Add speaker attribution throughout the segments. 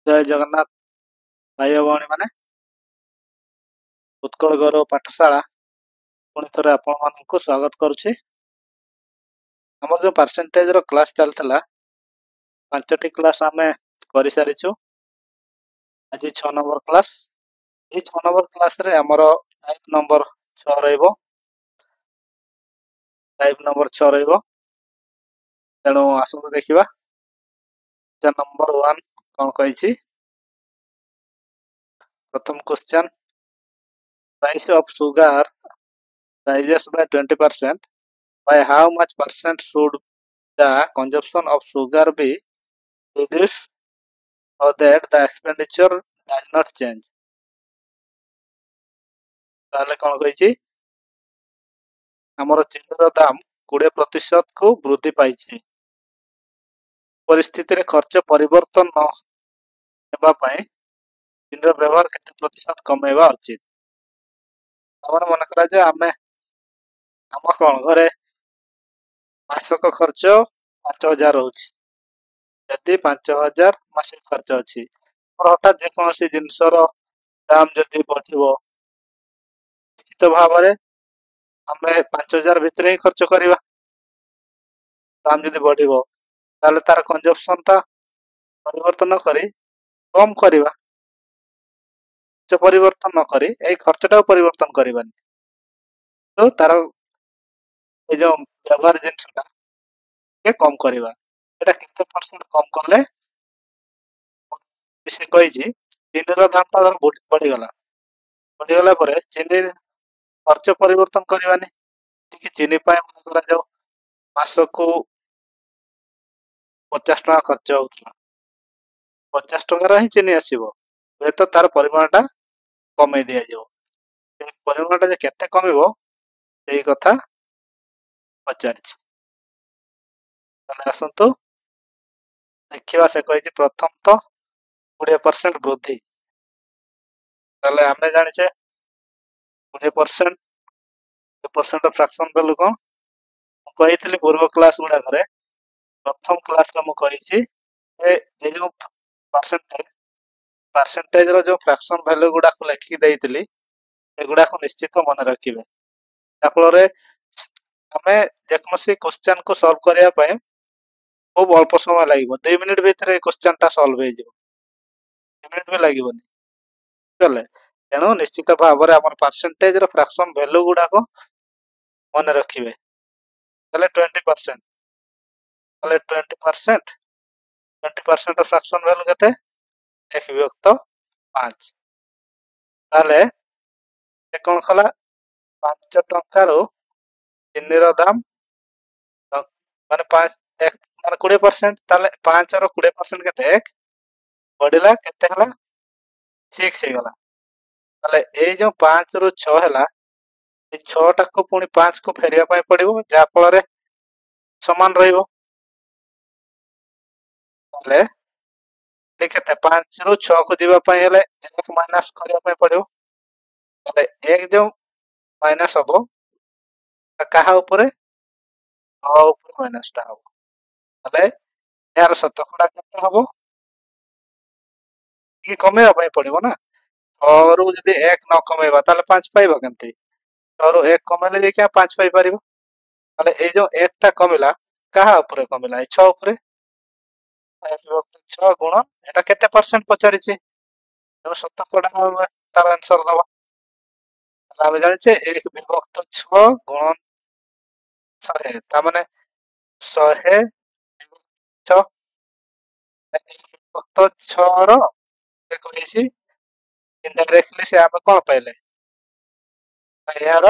Speaker 1: जय जगन्नाथ भाई और भौणी मैंने उत्कल गौरव पाठशाला पुणी थे आपण मानक स्वागत करुच्ची। आम जो परसेंटेज क्लास चलता 5टी क्लास आम कर सारीचु। आज 6 नंबर क्लास। ये 6 नंबर क्लास रे आमर टाइप नंबर 6 रहिबो। टाइप नंबर 6 रहिबो। तेणु आसंतु देखिबा नंबर 1 कौन कही। प्रथम question, price of sugar rises by 20%. By how much percent should the consumption of sugar be reduced so that the expenditure does not change? ताले कौन कही आमर चीनी दाम 20% को वृद्धि पाई। परिस्थिति रे खर्च परिवर्तन न हेबा पई चीनी व्यवहार केते प्रतिशत कमेवा उचित। हमर मन करा जे आमे आम कौन घरे मासक खर्च 5000 रोच। यदि 5000 मासिक खर्च अच्छी और हठात जेकोसी जिनसर दाम जदि बढ़िबो निश्चित भाव में आम 5000 भितर ही खर्च करवा। दाम जदि बढ़िबो ताले तार कंजप्शन टा परिवर्तन करी कम करवा। खर्च परिवर्तन न करी ए खर्चटा परिवर्तन करवानी तो तार ए जो व्यवहार जिनसटा के कम करवा। एटा केते परसेंट कम करले से कही चीनी दाम टा बढ़ीगला। बढ़ीगला परे चीनी खर्च परिवर्तन करवानी कि चीनी पाए मन करा जाओ मासक को 50 टका खर्च होता 50 टकार ही चीनी आसो हे तो तार परिमाणटा कमे दि परिमाणटा केते कमिबो सेही कथा पचारिछि। आसतु देखा से कही प्रथम तो 20% वृद्धि। आम जाने 20% फ्रैक्शन वैल्यू कौन कही पूर्व क्लास गुड़ाक प्रथम क्लास मुझे जो परसेंटेज रो जो फ्रैक्शन वैल्यू गुड़ाक लिखिक देइतिली एगुड़ाक निश्चित मन रखिए। फल आम जेकोसी क्वेश्चन को सॉल्व करने खूब अल्प समय लगे 2 मिनिट भितर क्वेश्चन टा सॉल्व हो 2 मिनिट भी लगे चले। तेणु निश्चित भाव में आम परसेंटेज रो फ्रैक्शन वैल्यू गुड़ाक मन रखिए। 20% 20% फ्रैक्शन वैल्यू केते 1/5 ताले कौन कला 5 टंकार चीनी दाम माने 5 1 माने 20% ताले 5 रो 20% केते 1 बढ़िला केते हला 6 हे गला। ताले ए जो 5 रो 6 हला ए 6 टा को पुनी 5 को फेरिया पाए पड़िबो जा फल रे समान रहिबो। ताले केते 5 रो 6 को जीवा पाए हेले 1 माइनस करिया पाए पड़िबो। ताले 1 जो माइनस हबो कहा ऊपर 6 ऊपर माइनस टा हबो। ताले यार शतकड़ा केते हबो कि कमेवा पाए पड़िबो ना 6 रू जदी 1 न कमेबा ताले 5 पाइबा केनते 6 रू 1 कमेले जे क्या 5 पाई परिबो। ताले ए जो 1 टा कमिला कहा ऊपर कमिला ए 6 ऊपर 6 गुण एटा केते परसेंट पचारिछि तो शतकड़ा तार आंसर दबा। आम जाने 1/6 गुण 100 ता माने 100 6 1/6 रो कहिछि इनडायरेक्टली से आम कोन पाइले यार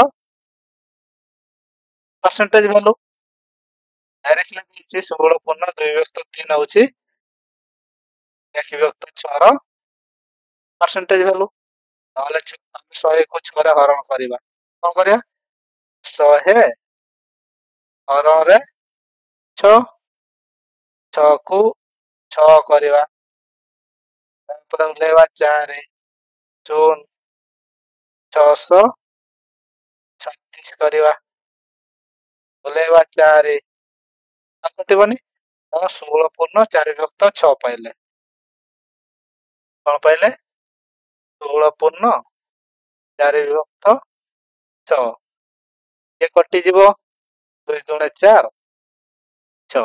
Speaker 1: परसेंटेज वैल्यू डायरेक्टली दिछि 16.2/3 होछि 1/6 रो परसेंटेज वैल्यू। ताले हम 100 को 6 रे हरण करबा कोन करया 100 हरण रे 6 6 को 6 करबा तापर लेवा 4 जून 636 करबा लेवा 4 कटबनी 16.4/6 पाइले कौन पाइले 16 पूर्ण 4 विभक्त 6 ये कटिଯିବ 2 दुणे 4 6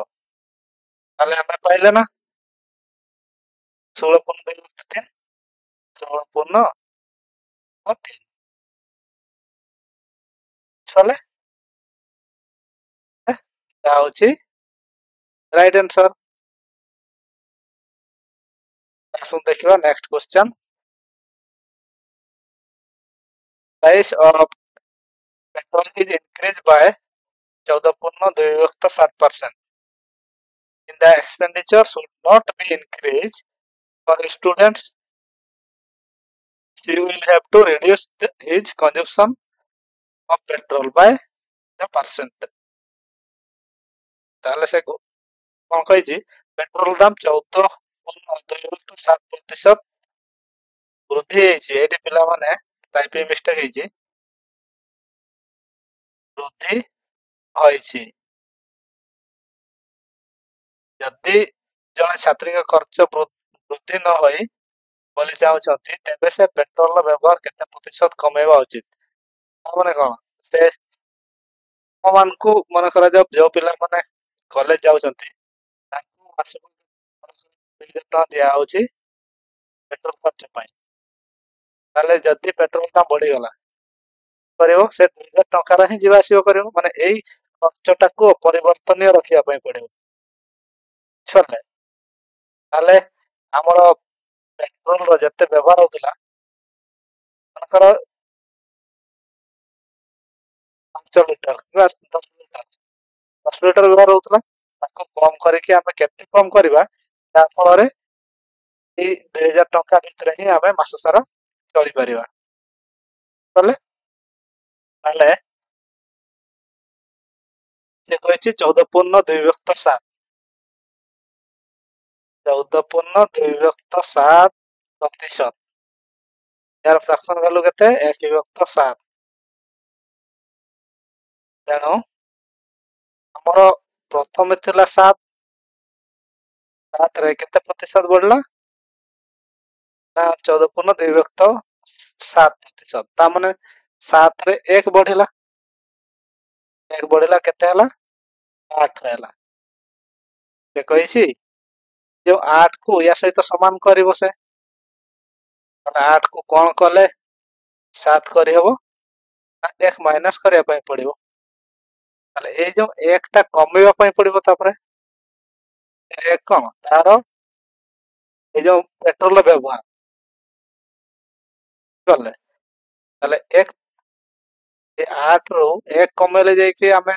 Speaker 1: ताले आमे पाइले ना 16 पूर्ण 2 विभक्त 3 16 पूर्ण 3 छले ता होची राइट आंसर। आसुन देखिबा next question price of petrol is increase by 14 पूर्ण 2 विभक्त 7%। In the expenditure should not be increased for students. She will have to reduce his consumption of petrol by the percent। ताले से कौन कही petrol दाम 14 पूर्ण 2 विभक्त 7% वृद्धि ये पिला माने टाइपिंग मिस्टेक वृद्धि होइछि। यदि जने छात्री का खर्च वृद्धि न होई बोली चाहते तेबे से पेट्रोल व्यवहार केते प्रतिशत कमेवा उचित माने कोन से मान को मन करा जो पिला माने कॉलेज जाउछंती ताकू मासको 2000 टका दिया होची पेट्रोल खर्च पाई ताले जदी पेट्रोल दाम बढ़ी गला करियो से 2000 टका रा ही जीवा आसीओ करियो माने एई खर्चटा को परिवर्तनीय रखिया पई पड़ियो छले ताले हमरो पेट्रोल रो जते व्यवहार होतला मनकर 5 लीटर किबा 10 लीटर 10 लीटर व्यवहार होतला ताको कम करके हमें केते कम करबा ता फल रे ए 2000 टका भितर ही हमें मास सारा चली परिबा तले ताले से कहछि 14 पूर्ण 2 विभक्त 7 14 पूर्ण 2 विभक्त 7 प्रतिशत यार फ्रैक्शन वैल्यू केते 1 विभक्त 7 तेनो हमरो प्रथम थिला 7 7 रे केते प्रतिशत बढ़ला ना 14 पूर्ण 2 विभक्त 7 प्रतिशत ता माने 7 रे 1 बढ़िला 1 बढ़िला केते हला 8 रहला से कहिसी जो 8 को या सहित समान करिवो से 8 को कोन कले 7 करि हबो 1 माइनस करिया पई पड़िबो ताले ए जो 1 टा कमेवा पई पड़िबो तापरे 1 कोन तारो ए जो पेट्रोल व्यवहार करले ताले 1 ए 8 रो 1 कमेले जाई कि हमें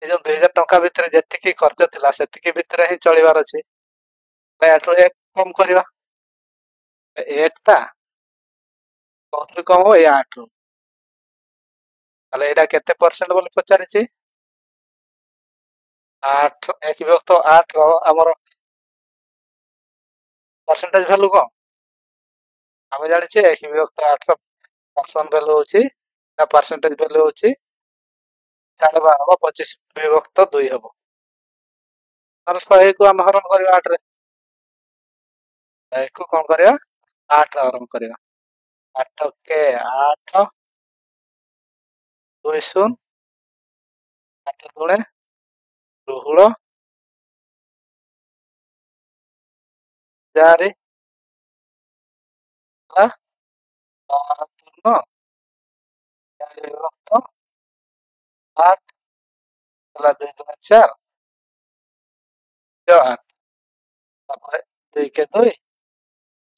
Speaker 1: ए जो 2000 टका भितर जति की खर्च थिला सेति की भितर ही चलिबार अछि 8 रो 1 कम करिवा 1 टा बहुत कम हो ए 8 रो ताले एटा केते परसेंट बोली पचारि छि 8 1 विभक्त 8 रो हमर परसेंटेज वैल्यू को हमें जानि छि 1 विभक्त 8 रो पर्सन वैल्यू होछि ना परसेंटेज वैल्यू होछि 12.5 हबो 25 विभक्त 2 हबो और 100 को हम हरण करबा 8 रे 1 को कोन करबा 8 रे हरण करबा 8 के 8 2 शून्य 8 दुणे 16 4 ला 12 पूर्ण 4 विभक्त 8 ला 2 दुणे 4 जो 8 तापर 2 के 2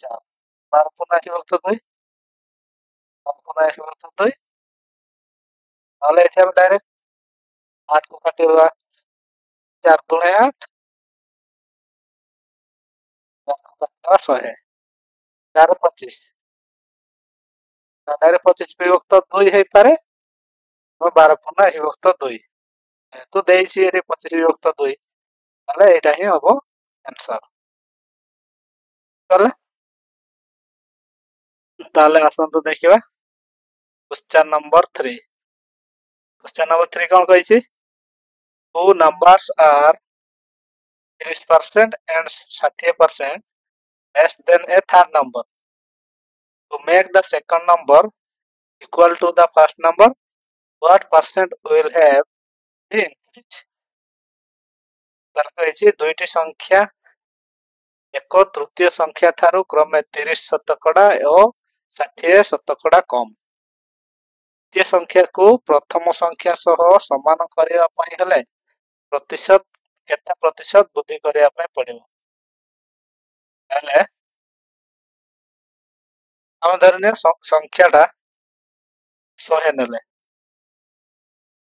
Speaker 1: 4 12 पूर्ण 1 विभक्त 2 12 पूर्ण 1 विभक्त 2 ताले एठी हम डायरेक्ट 8 को काटिबा 4 दुणे 8 4 को काटिबा 100 4 25 डायरेक्ट 25 विभक्त 2 हे पारे 12 पूर्ण 1 विभक्त 2 तो देइछि एठी 25 विभक्त 2 ताले एटा ही हबो आंसर ताले ताले आसंतु देखिबा क्वेश्चन नंबर 3 क्वेश्चन नंबर 3 कोन कहिछि two numbers are 30% and 60% less than a third number. To make the second number equal to the first number, what percent will have been increased? ତାର କହିଛି ଦୁଇଟି ସଂଖ୍ୟା ଏକ ତୃତୀୟ ସଂଖ୍ୟା ଠାରୁ କ୍ରମେ 30% ଓ 60% କମ। ଦ୍ୱିତୀୟ ସଂଖ୍ୟାକୁ ପ୍ରଥମ ସଂଖ୍ୟା ସହ ସମାନ କରିବା ପାଇଁ ହେଲେ ପ୍ରତିଶତ କେତେ ପ୍ରତିଶତ ବୃଦ୍ଧି କରିବା ପାଇଁ ପଡିବ? ତାହେଲେ ଆମେ ଧରିନିଅ ସଂଖ୍ୟାଟା 100 ନେଲେ।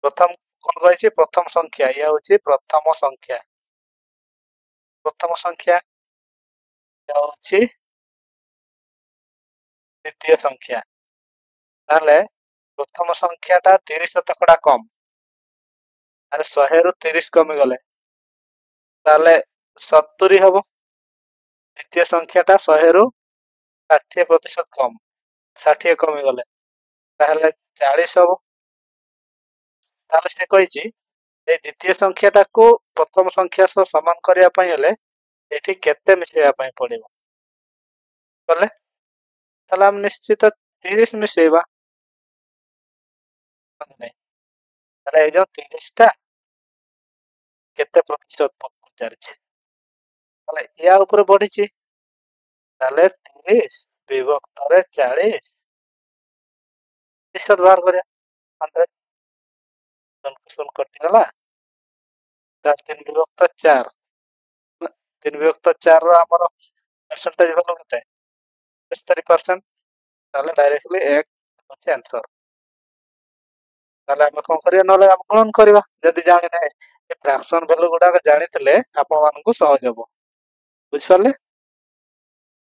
Speaker 1: ପ୍ରଥମ କଣ କହିଛି? ପ୍ରଥମ ସଂଖ୍ୟା, ଇଏ ହଉଛି ପ୍ରଥମ ସଂଖ୍ୟା। ପ୍ରଥମ ସଂଖ୍ୟା ହଉଛି ଦ୍ୱିତୀୟ ସଂଖ୍ୟା। ତାହେଲେ ପ୍ରଥମ ସଂଖ୍ୟାଟା 30% କମ। ଆରେ 100 ରୁ 30 କମିଗଲେ ତାହେଲେ 70 ହବ। ଦ୍ୱିତୀୟ ସଂଖ୍ୟାଟା 100 ରୁ 60% କମ, 60 କମିଗଲେ ତାହେଲେ 40 ହବ। ତାହେଲେ ସେ କହିଛି এই ଦ୍ୱିତୀୟ ସଂଖ୍ୟାଟାକୁ ପ୍ରଥମ ସଂଖ୍ୟା ସହ ସମାନ କରିବା ପାଇଁ ହେଲେ ଏଠି କେତେ ମିଶେଇବା ପାଇଁ ପଡିବ? କଲେ ତାହେଲେ ଆମେ ନିଶ୍ଚିତ 30 ମିଶେଇବା। ତାହେଲେ ଏଇ ଯୋଉ 30ଟା କେତେ ପ୍ରତିଶତ ପଚାରିଛି, ତାହେଲେ ୟା ଉପରେ ବଢିଛି। ତାହେଲେ 30 ବିଭକ୍ତରେ 40 ପ୍ରତିଶତ ବାହାର କରିବା। 100 କଟିଗଲା। 3 ବିଭକ୍ତ 4, 3 ବିଭକ୍ତ 4 ର ଆମର परसेंटेज भ्यालु केते 70%। ताले डायरेक्टली 1 होचे आंसर। ताले हम कोन करिया नले हम गुणन करिवा जदी जानि नै ए फ्रैक्शन भ्यालु गुडा के जानितले आपण मानकु सहज हबो। बुझ पाले?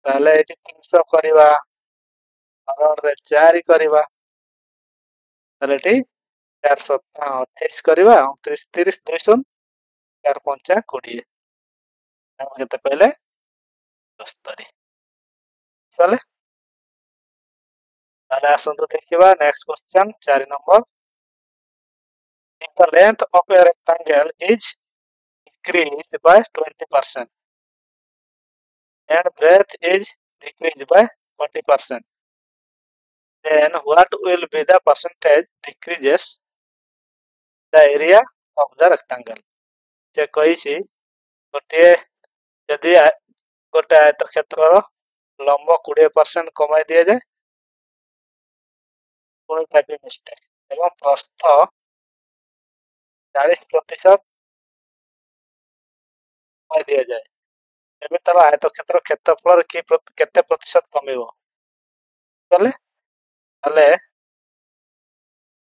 Speaker 1: ताले एटी 300 करिवा हरण रे 4 करिवा ताले एटी 428 करिवा 29 30 200 4 5 20 हम केते पहले 70। चले ताले आसंतु देखिबा next question 4 number. If the length of a rectangle is increased by 20% and breadth is decreased by 40%, then what will be the percentage decreases the area of the rectangle? जे कहिसी गोटे यदि गोटे आयत क्षेत्र लंब 20% कमाई दिया जाए कोई टाइप मिस्टेक एवं प्रस्थ 40% कमाई दिया जाए तेबे तार आयत क्षेत्र क्षेत्रफल की केते प्रतिशत कमिवो बोले ताले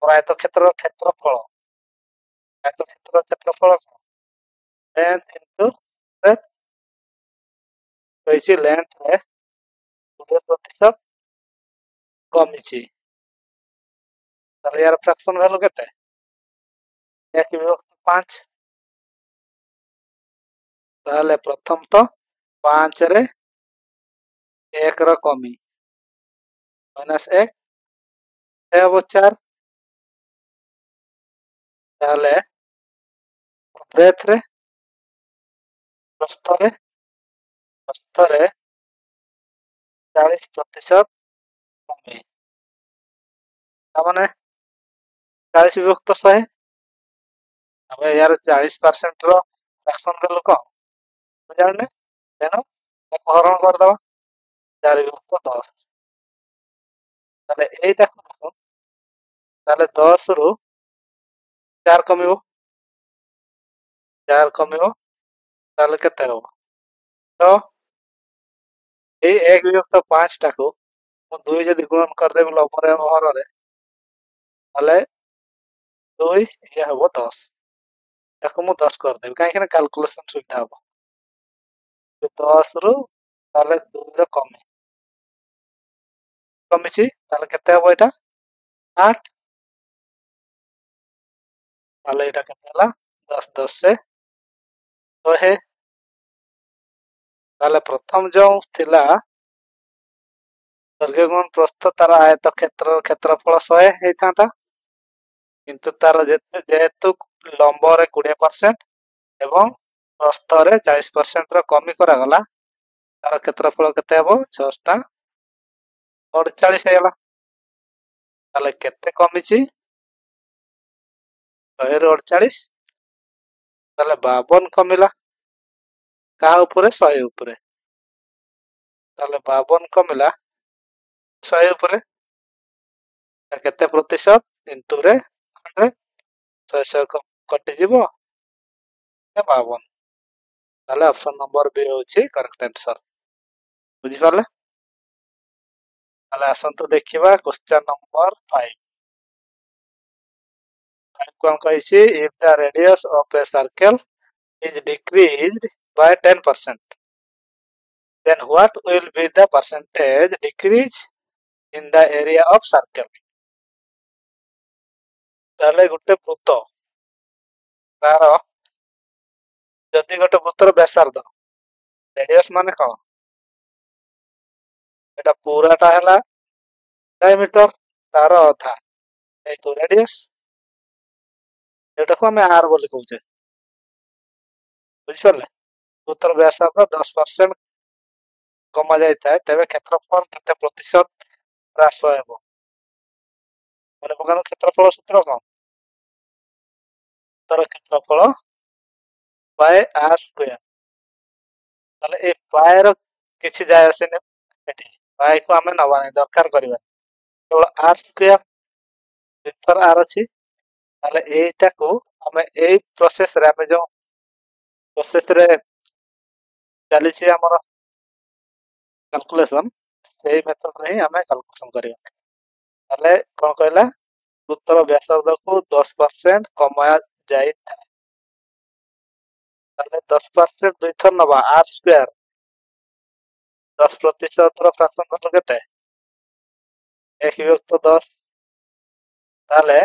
Speaker 1: आयत क्षेत्र क्षेत्रफल लेंथ इनटू ब्रेथ कहिसी लेंथ रे 20% कमिछि ताले यार फ्रैक्शन वैल्यू केते 1/5 ताले प्रथम तो 5 रे 1 रो कमी -1 हेबो 4 ताले ब्रेथ रे प्रस्थ रे 40% कमी तामाने 40 विभक्त 100 हमें यार 40% रो फ्रैक्शन वैल्यू को जानने तेनो हरण कर दवा 4 विभक्त 10 ताले एटा को देखो ताले 10 रु 4 कमिवो ताले केते हो तो ए 1 विभक्त 5 टा को मु 2 जदी गुणन कर देबो लंबरे हर रे ताले 2 ये हबो 10 ताको मु 10 कर देबो काहे कि कैलकुलेशन सुविधा हबो 10 रु ताले 2 रो कमिछि ताले केते हबो एटा 8 ताले एटा केते हला 10 10 से 100 ताले प्रथम जो थिला दर्घ्य गुण प्रस्थ तार आयत क्षेत्र क्षेत्रफल 100 हेताता किंतु तार जेहेतु लंब रे 20% एवं प्रस्थ रे 40% रो कमी करा गला तार क्षेत्रफल केते हबो 6 48 हेगला ताले केते कमिछि 100 ରୁ 48 ताले 52 कमिला का ऊपर 100 ऊपर ताले 52 कमिला 100 ऊपर केते प्रतिशत इनटू रे 100 100 कटि जीवो 52 ताले ऑप्शन नंबर बी होछि करेक्ट आंसर बुझि पाले ताले आसंतु देखिबा क्वेश्चन नंबर 5 कोन कहिछि if the radius of a circle is decreased by 10%, then what will be the percentage decrease in the area of circle? ताले गुटे वृत्त तार जदि गोटे वृत्तर व्यासार्ध रेडियस माने कौन एटा पूराटा हैला डायमीटर तार अधा ए तो रेडियस एटा को हमें आर बोली कहउछे बुझि परले वृत्तर व्यासार्ध 10% कमा जायता है तबे क्षेत्रफल केते प्रतिशत ह्रास हेबो माने पकानो क्षेत्रफल सूत्र कोन तर क्षेत्रफल बाय आर स्क्वायर ताले ए पाए रो किछि जाय आसे ने एठी पाए को हमें नवा नै दरकार करबा केवल आर स्क्वायर विथर आर अछि ताले एटा को हमें ए प्रोसेस रे हमें जो प्रोसेस रे चली छी हमर कैलकुलेशन से मेथड रे हमें कैलकुलेशन करिया ताले कोन कहला वृत्तर व्यासार्ध को 10% कमाया जाय ताले 10% दुई थर नवा आर स्क्वायर 10% रो फ्रैक्शन भलो केते 1 विभक्त 10 ताले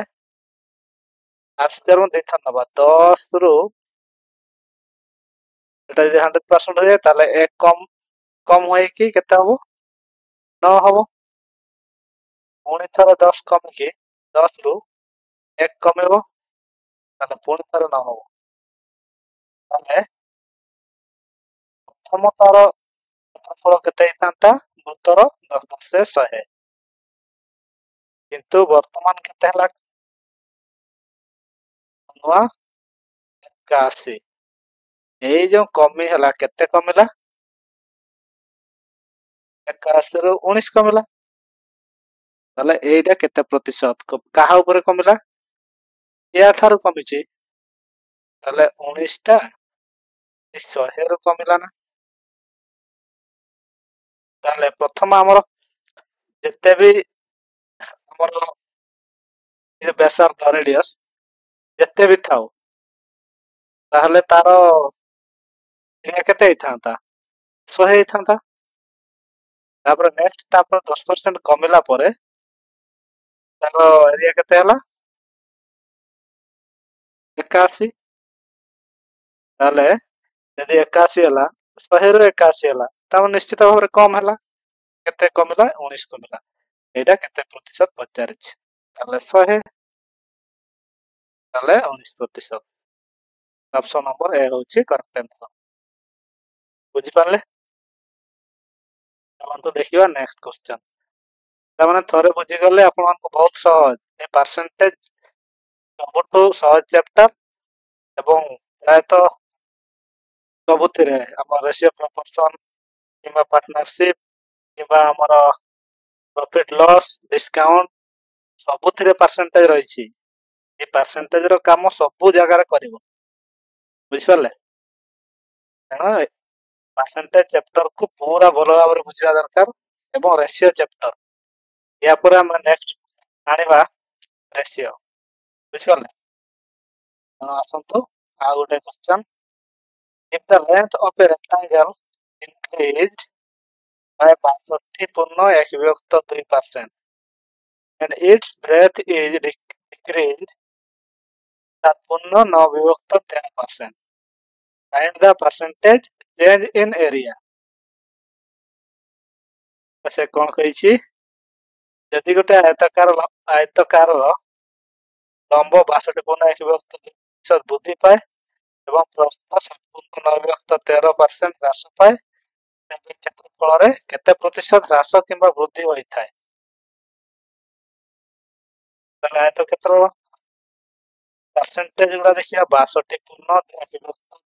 Speaker 1: आर स्क्वायर में दुई थर नवा 10 रु एटा जे 100% हो जाय ताले 1 कम कम होय कि केते हबो 9 हबो पुणी थर 10 कम कि 10 रु 1 कमेबो ताले पुणी थर 9 हबो ताले प्रथम तार क्षेत्रफल केते हितांता वृत्तर 10 10 से 100 किंतु वर्तमान केते हला नुआ 81 एई जो कमी हला केते कमिला 81 रु 19 कमिला ताले एइटा केते प्रतिशत काहा ऊपर कमिला या थारु कमिछि ताले 19 टा 100 रु कमिला ना ताले प्रथम हमर जते भी हमर ये व्यासार्ध रेडियस जते भी थाउ ताहले तारो एरिया केते हितांता 100 हितांता तापर नेक्स्ट तापर 10% कमिला परे तारो एरिया केते हला 81 ताले यदि 81 हला 100 रु 81 हला त निश्चित भाबरे कम हला केते कमिला 19 कमिला एटा केते प्रतिशत पचारिछ ताले 100 ताले 19% ऑप्शन नंबर ए होची करेक्ट आंसर बुझि पारले हम तो देखिबा नेक्स्ट क्वेश्चन त माने थरे बुझि गले आपन को बहुत सहज ए परसेंटेज सबटो सहज चैप्टर एवं प्राय तो सबुथिरे हमर रेशियो प्रोपोर्शन किबा पार्टनरशिप किबा हमर प्रॉफिट लॉस डिस्काउंट सबुथिरे परसेंटेज रहिछि ए परसेंटेज रो काम सब जगह रे करिवो बुझि पारले ना परसेंटेज चैप्टर को पूरा भलो भाबरे बुझिया दरकार एवं रेशियो चैप्टर या पर हम नेक्स्ट आनिबा रेशियो बुझि पारले आसंतो आ गोटे question if the length of a rectangle increased by 62.2% and its breadth is decreased that 9.13%. Find the percentage change in area. से कौन कहिछि यदि गोटे आयतकार लंब 62.1% वृद्धि पाए एवं प्रस्थ 7.9% 13% ह्रास पाए ତେବେ କ୍ଷେତ୍ରଫଳରେ କେତେ ପ୍ରତିଶତ ହ୍ରାସ କିମ୍ବା ବୃଦ୍ଧି ହୋଇଥାଏ? ତାହେଲେ ଆୟତକ୍ଷେତ୍ରର ପରସେଣ୍ଟେଜ ଗୁଡା ଦେଖିବା 62.83%।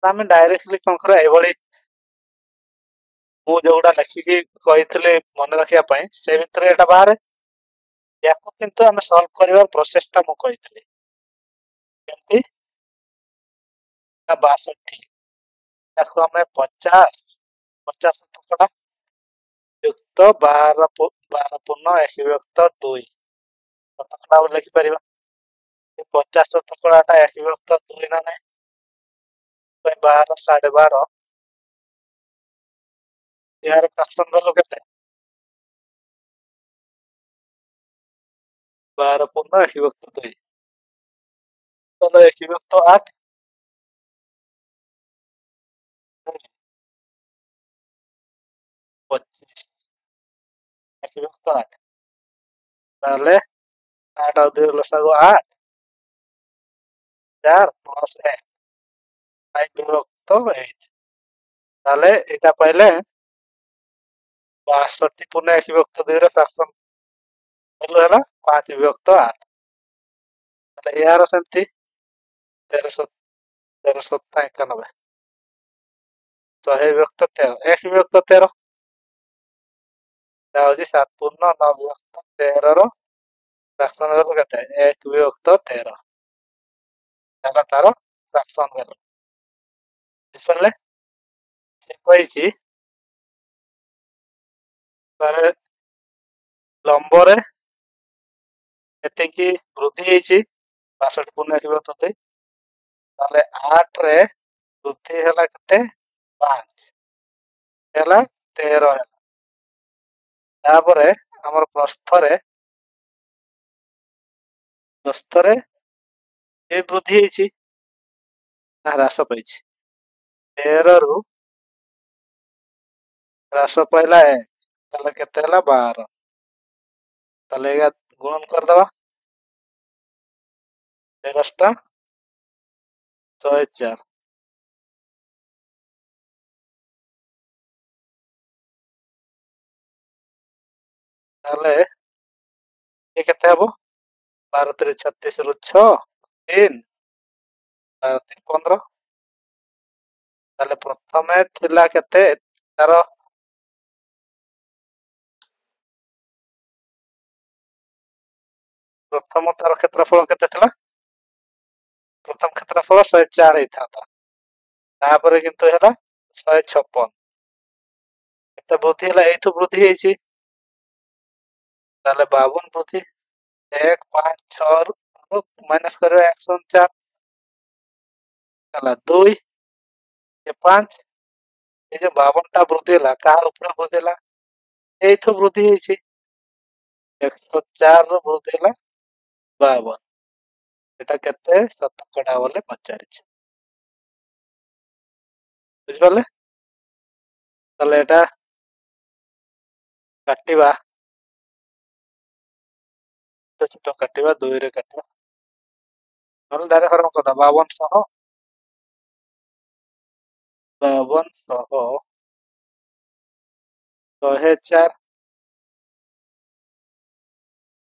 Speaker 1: ଆମେ ଡାଇରେକ୍ଟଲି କଣ କରିବା ଏଇଭଳି ମୁଁ ଯୋଉଟା ଲେଖିକି କହିଥିଲି ମନେ ରଖିବା ପାଇଁ ସେ ଭିତରେ ଏଟା ବାହାରେ। ୟାକୁ କିନ୍ତୁ ଆମେ ସଲ୍ଭ କରିବା ପ୍ରୋସେସଟା ମୁଁ କହିଥିଲି କେମିତି ନା 62 ତାକୁ ଆମେ 50 ଶତକଡ଼ା ଯୁକ୍ତ 12 ପୂର୍ଣ୍ଣ 1 ବିଭକ୍ତ 2 ଶତକଡ଼ା ବୋଲି ଲେଖିପାରିବା। 50 ଶତକଡ଼ାଟା 1 ବିଭକ୍ତ 2 ନା ନାହିଁ? 12 12.5 यार फ्रैक्शन वैल्यू केते 12 पूर्ण 1 विभक्त 2 तो 1 विभक्त 8 25 1 विभक्त 8 তাহলে 8 আর 2 লসাগু 8 4 প্লাস 1 5 বিভক্ত 8 তাহলে এটা পাইলে 62 पूर्ण 1 विभक्त 2 ର ଫ୍ରାକ୍ସନ ଭ୍ୟାଲୁ ହେଲା 5 ବିଭକ୍ତ 8 ତାହଲେ ଏହାର ସେମିତି 1391 100 ବିଭକ୍ତ 13 1 ବିଭକ୍ତ 13 ତା ହଉଛି 7 ପୂର୍ଣ୍ଣ 9 ବିଭକ୍ତ 13 ର ଫ୍ରାକ୍ସନ ଭ୍ୟାଲୁ କେତେ 1 ବିଭକ୍ତ 13 ହେଲା ତାର ଫ୍ରାକ୍ସନ ଭ୍ୟାଲୁ ବୁଝିପାରିଲେ। ସେ କହିଛି ତାର ଲମ୍ବରେ ଏତିକି ବୃଦ୍ଧି ହେଇଛି 62 ପୂର୍ଣ୍ଣ 1 ବିଭକ୍ତ 2 ତାହେଲେ 8 ରେ ବୃଦ୍ଧି ହେଲା କେତେ 5 ହେଲା 13 ହେଲା। ତାପରେ ଆମର ପ୍ରସ୍ଥରେ ଏ ବୃଦ୍ଧି ହେଇଛି ନା ହ୍ରାସ ପାଇଛି 13 ରୁ ହ୍ରାସ ପାଇଲା 1 ତାହେଲେ କେତେ ହେଲା 12 ତାହେଲେ ଏଇଟା ଗୁଣନ କରିଦବା 13 104 ତାହେଲେ ये केते हबो 12 3 36 ରୁ 6 3 12 3 15 ताले प्रथमे थिला केते तार प्रथम तार क्षेत्रफल केते थिला प्रथम क्षेत्रफल 104 हेताता तापर किंतु हेला 156 एते वृद्धि हेला एठु वृद्धि हेछि ताले 52 वृद्धि 1 5 6 ରୁ माइनस करबे 104 ହେଲା 2 ये 5 ये जो 52 टा वृद्धि हेला का ऊपर वृद्धि हेला एठु वृद्धि हेछि 104 रो वृद्धि हेला 52 एटा केते शतकड़ा बोले पचारिछि बुझिपाले ताले एटा काटिबा तो छोटो काटिबा 2 रे काटिबा नल डायरेक्ट हरम कदा 52 सह 104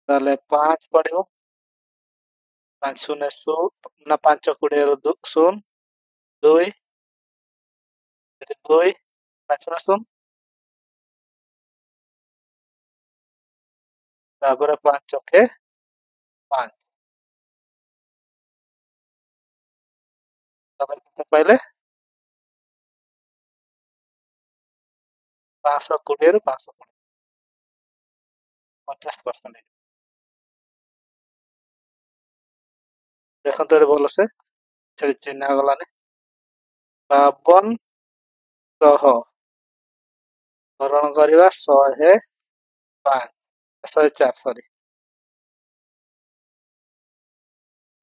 Speaker 1: ताले 5 पड़िबो 5 शून्य ना 5 20 रो 0 2 2 5 शून्य तापर 5 चके 5 तापर केते पाइले 520 ରୁ 520 50% देखो तो बोल से छेड़ी चिन्ह गलानी 52 सह हरण करवा 105 104 सॉरी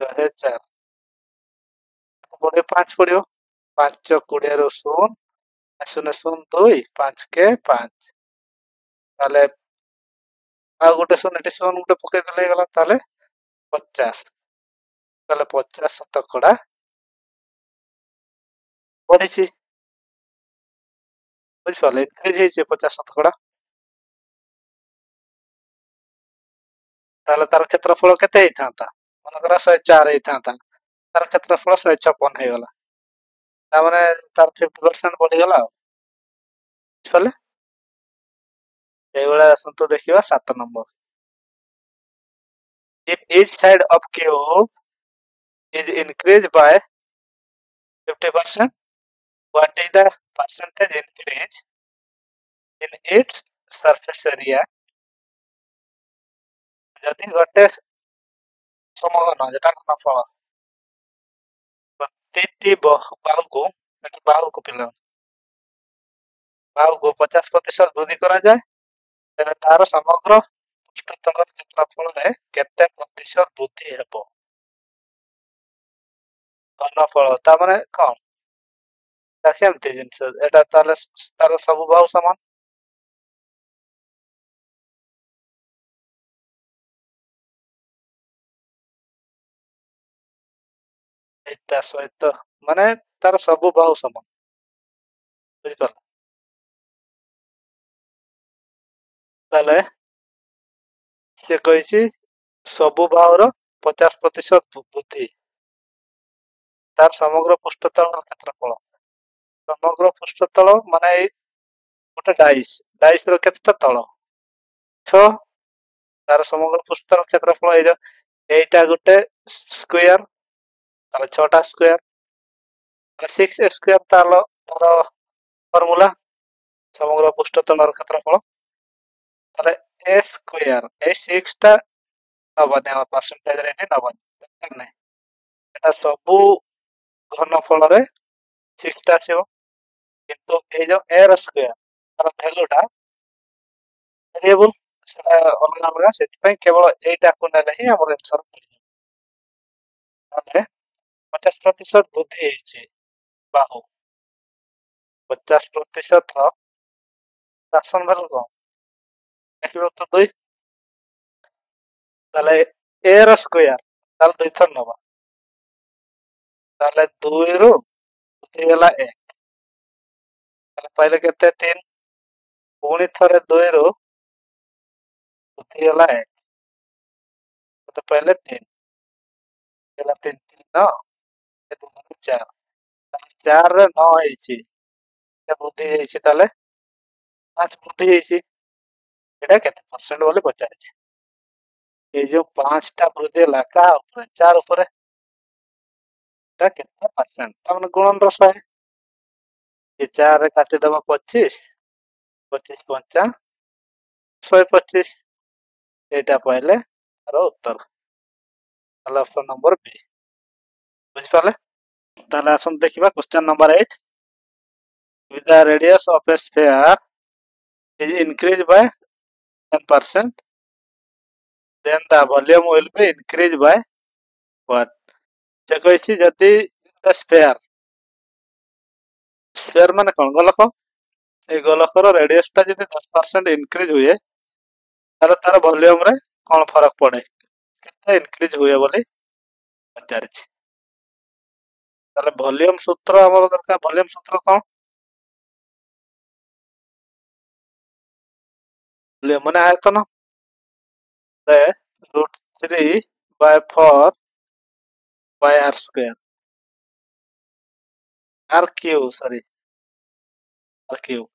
Speaker 1: 104 तो पड़े 5 पड़ियो 5 20 ରୁ 0 0 0 2 5 के 5 ताले आ गोटे 0 एटी 0 गोटे पके देले गला ताले 50 ताले 50 शतकड़ा पड़िछि बुझिपारे इनक्रिज ହେଇଛି 50% ତାହେଲେ ତାର କ୍ଷେତ୍ରଫଳ କେତେ ହେଇଥାନ୍ତା ମନେକର 104 ହେଇଥାନ୍ତା ତାର କ୍ଷେତ୍ରଫଳ 156 ହେଇଗଲା ତାମାନେ ତାର 50% ବଢିଗଲା ଆଉ ବୁଝିପାରିଲେ এইଭଳିଆ ଆସନ୍ତୁ ଦେଖିବା 7 number if each side of cube is increased by 50%, what is the percentage increase in its surface area ଯଦି ଗୋଟେ ସମଘନ যেটা ঘনফল প্রতিটি বাহুକୁ ପିଲା ବାହୁକୁ 50% ବୃଦ୍ଧି କରାଯାଏ ତେବେ ତାର ସମଗ୍ର ପୃଷ୍ଠତଳ କ୍ଷେତ୍ରଫଳରେ କେତେ ପ୍ରତିଶତ ବୃଦ୍ଧି ହେବ ଘନଫଳ ତା ମାନେ କଣ ତା କେମିତି ଜିନିଷ ଏଟା ତାହେଲେ ତାର ସବୁ ବାହୁ ସମାନ ଏଟା ସହିତ ମାନେ ତାର ସବୁ ବାହୁ ସମାନ ବୁଝିପାରିଲ ତାହେଲେ ସେ କହିଛି ସବୁ ବାହୁର 50% ବୃଦ୍ଧି ତାର ସମଗ୍ର ପୃଷ୍ଠତଳର କ୍ଷେତ୍ରଫଳ ସମଗ୍ର ପୃଷ୍ଠତଳ ମାନେ ଏଇ ଗୋଟେ ଡାଇସର କେତେଟା ତଳ 6 ତାର ସମଗ୍ର ପୃଷ୍ଠତଳ କ୍ଷେତ୍ରଫଳ ଏଇଟା ଗୋଟେ ସ୍କୋୟାର ତାର 6ଟା ସ୍କୋୟାର ତାର 6 ସ୍କୋୟାର ତାର ଫର୍ମୁଲା ସମଗ୍ର ପୃଷ୍ଠତଳର କ୍ଷେତ୍ରଫଳ ତାର a ସ୍କୋୟାର এই 6 টা ନବନି ଆମ ପରସେଣ୍ଟେଜରେ ଏଠି ନବନି ଦରକାର ନାହିଁ এটা ସବୁ ଘନଫଳରେ 6 ଟା ଆସିବ କିନ୍ତୁ ଏଇ ଯୋଉ a ର ସ୍କୋୟାର ତାର ଭ୍ୟାଲୁଟା ଭେରିଏବଲ ସେଟା ଅଲଗା ଅଲଗା ସେଥିପାଇଁ କେବଳ ଏଇଟାକୁ ନେଲେ ହିଁ ଆମର ଆନ୍ସର ମିଳିଯିବ ତାହେଲେ 50% ବୃଦ୍ଧି ହେଇଛି ବାହୁ 50% ର ଫ୍ରାକ୍ସନ ଭ୍ୟାଲୁ କଣ ଦେଖିବ ତ 2 ତାହେଲେ a ର ସ୍କୋୟାର ତାର 2 ଥର ନବା ତାହେଲେ 2 ରୁ ହେଇଗଲା 1 ତାହେଲେ ପାଇଲେ କେତେ 3 ପୁଣି ଥରେ 2 ରୁ ହେଇଗଲା 1 କେତେ ପାଇଲେ 3 ହେଲା 3 3 9 4 4 ରେ 9 ହେଇଛି କେତେ ବୃଦ୍ଧି ହେଇଛି ତାହେଲେ 5 ବୃଦ୍ଧି ହେଇଛି এটা କେତେ ପରସେଣ୍ଟ ବୋଲି ପଚାରିଛି এই ଯୋଉ 5ଟା ବୃଦ୍ଧି ହେଲା କାହା ଉପରେ 4 ଉପରେ এটা କେତେ ପରସେଣ୍ଟ ତାମାନେ ଗୁଣନର 100 ଏ 4 ରେ କାଟିଦବା 25 25 5 125 ଏଇଟା ପାଇଲେ ତାର ଉତ୍ତର ତାହେଲେ ଅପସନ ନମ୍ବର B ବୁଝିପାରିଲେ ତାହେଲେ ଆସନ୍ତୁ ଦେଖିବା question number 8 with the radius of a sphere is increased by 10% then the volume will be increased by what ସେ କହିଛି ଯଦି ସ୍ପେୟାର ସ୍ପେୟାର ମାନେ କଣ ଗୋଲକ এই ଗୋଲକର ରେଡିୟସ ଟା ଯଦି 10% ଇନକ୍ରିଜ ହୁଏ ତାହେଲେ ତାର ଭଲ୍ୟୁମ ରେ କଣ ଫରକ ପଡେ କେତେ ଇନକ୍ରିଜ ହୁଏ ବୋଲି ପଚାରିଛି ତାହେଲେ ଭଲ୍ୟୁମ ସୂତ୍ର ଆମର ଦରକାର ଭଲ୍ୟୁମ ସୂତ୍ର କଣ ଭଲ୍ୟୁମ ମାନେ ଆୟତନ √3/4 by r square r cube sorry r cube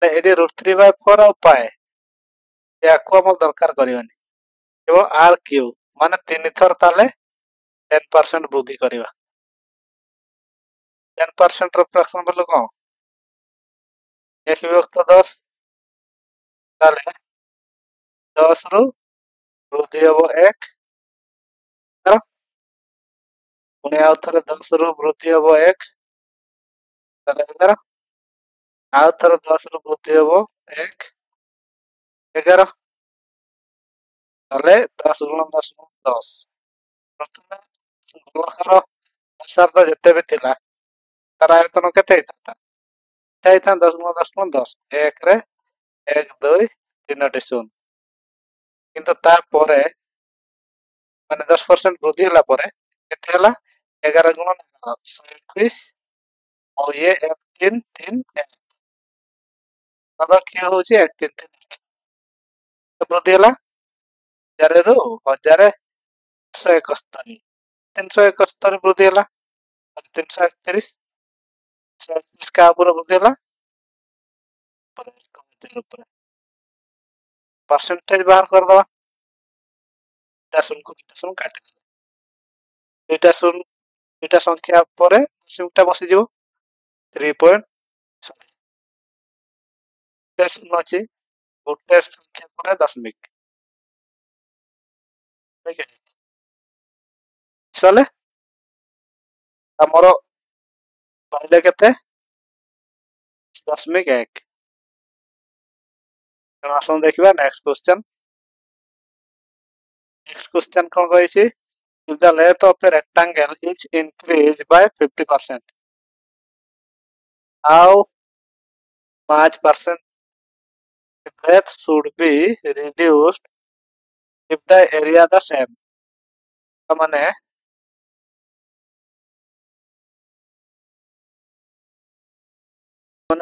Speaker 1: ଏଠି √3/4 ଆଉ ପାଏ ୟାକୁ ଆମର ଦରକାର କରିବାନି କେବଳ r cube ମାନେ 3 ଥର ତାହେଲେ 10% ବୃଦ୍ଧି କରିବା 10% ର ଫ୍ରାକ୍ସନ ଭ୍ୟାଲୁ କଣ 1 ବିଭକ୍ତ 10 ତାହେଲେ 10 ରୁ ବୃଦ୍ଧି ହେବ 1 ପୁଣି ଆଉ ଥରେ 10 ରୁ ବୃଦ୍ଧି ହେବ 1 ତାହେଲେ 11 ଆଉ ଥରେ 10 ରୁ ବୃଦ୍ଧି ହେବ 1 11 ତାହେଲେ 10 ଗୁଣ 10 ଗୁଣ 10 ପ୍ରଥମେ ଗୋଲକର ବ୍ୟାସାର୍ଦ୍ଧ ଯେତେ ବି ଥିଲା ତାର ଆୟତନ କେତେ ହେଇଥାନ୍ତା ହେଇଥାନ୍ତା 10 ଗୁଣ 10 ଗୁଣ 10 1 ରେ 1 2 3ଟି ଶୂନ କିନ୍ତୁ ତାପରେ ମାନେ 10% ବୃଦ୍ଧି ହେଲା ପରେ କେତେ ହେଲା 11 ଗୁଣ 121 ଆଉ ଇଏ 1 3 3 1 କ୍ଷ ହଉଛି 133 ବୃଦ୍ଧି ହେଲା 1000 ରୁ 1171 371 ବୃଦ୍ଧି ହେଲା 331 331 का ऊपर बृद्धि ହେଲା परसेंटेज बाहर करदवा दुईटा शून्य को दुईटा शून्य काटिदेले दुईटा शून्य दुईटा संख्या पर दशमिकटा बसीजिव 3 शून्य अच्छी गोटे संख्या पर दशमिक चले आमर पाइले केते 0.1 आसन देखिबा नेक्स्ट क्वेश्चन कौन कहिछि if the length of a rectangle is increased by 50% how much percent breadth should be reduced if the area the same माने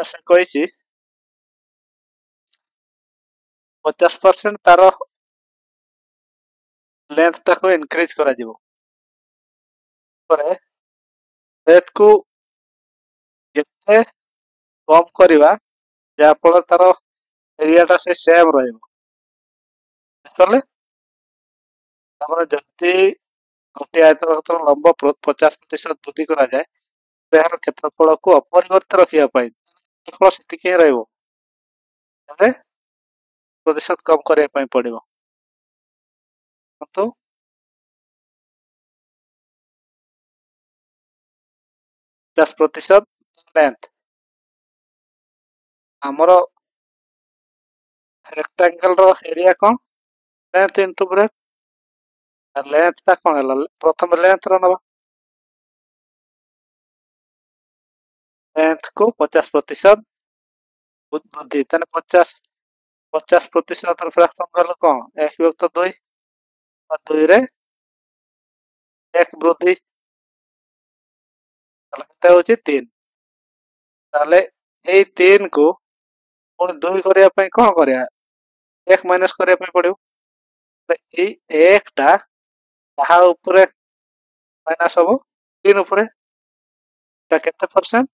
Speaker 1: से कहिछि 50% तार लेंथ टाको इनक्रीज करा जिवो परे ब्रेथ को जते कम करिवा जा फल तार एरिया टा से सेम रहइबो बुझले हमर जति गोटे आयतन लंब 50% वृद्धि करा जाए यार क्षेत्रफल को अपरिवर्तित रखिया पाई क्षेत्रफल सेतिके रहइबो तबे प्रतिशत कम करे पाई पड़िबो तो 10% लेंथ हमर रेक्टेंगल रो एरिया कोन लेंथ इनटू ब्रेथ लेंथ ता कोन हला प्रथम लेंथ रो नबा लेंथ को 50% वृद्धि तने 50% फ्रैक्शन वैल्यू कोन 1/2 और 2 रे 1 वृद्धि ताले होची 3 ताले ए 3 को पुणी 2 करिया पई कोन करिया 1 माइनस करिया पई पड़ियो ए 1 टा ताहा ऊपर माइनस हो 3 ऊपर ता केते परसेंट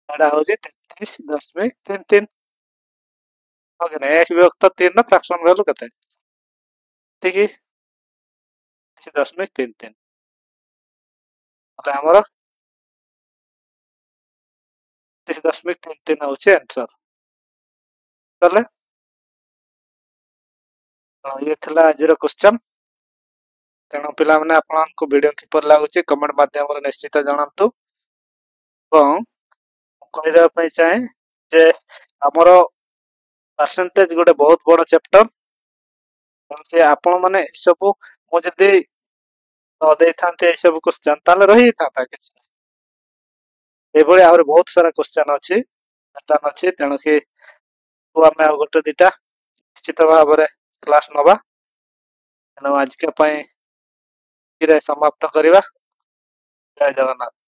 Speaker 1: एडा होची 33.33 ओके ना 1/3 ना फ्रैक्शन वैल्यू केते ठीक है 33.33 हमरा 33.33 होची आंसर चले ये थिला आज रो क्वेश्चन तेणु पिला माने आपनको वीडियो किपर लागुची कमेंट माध्यम रे निश्चित जणांतु और कहइरा पई चाहे जे हमरो परसेंटेज गोटे बहुत बड़ चैप्टर से आपण माने सब मो जदी न दे थांते ए सब क्वेश्चन ताले रही थांता किछ एभଳି आहुरी बहुत सारा क्वेश्चन अछि पैटर्न अछि तेणु कि को हमें गोटे दिटा निश्चित भाव रे क्लास नबा तेणु आज के पई समाप्त करिवा जय जगन्नाथ।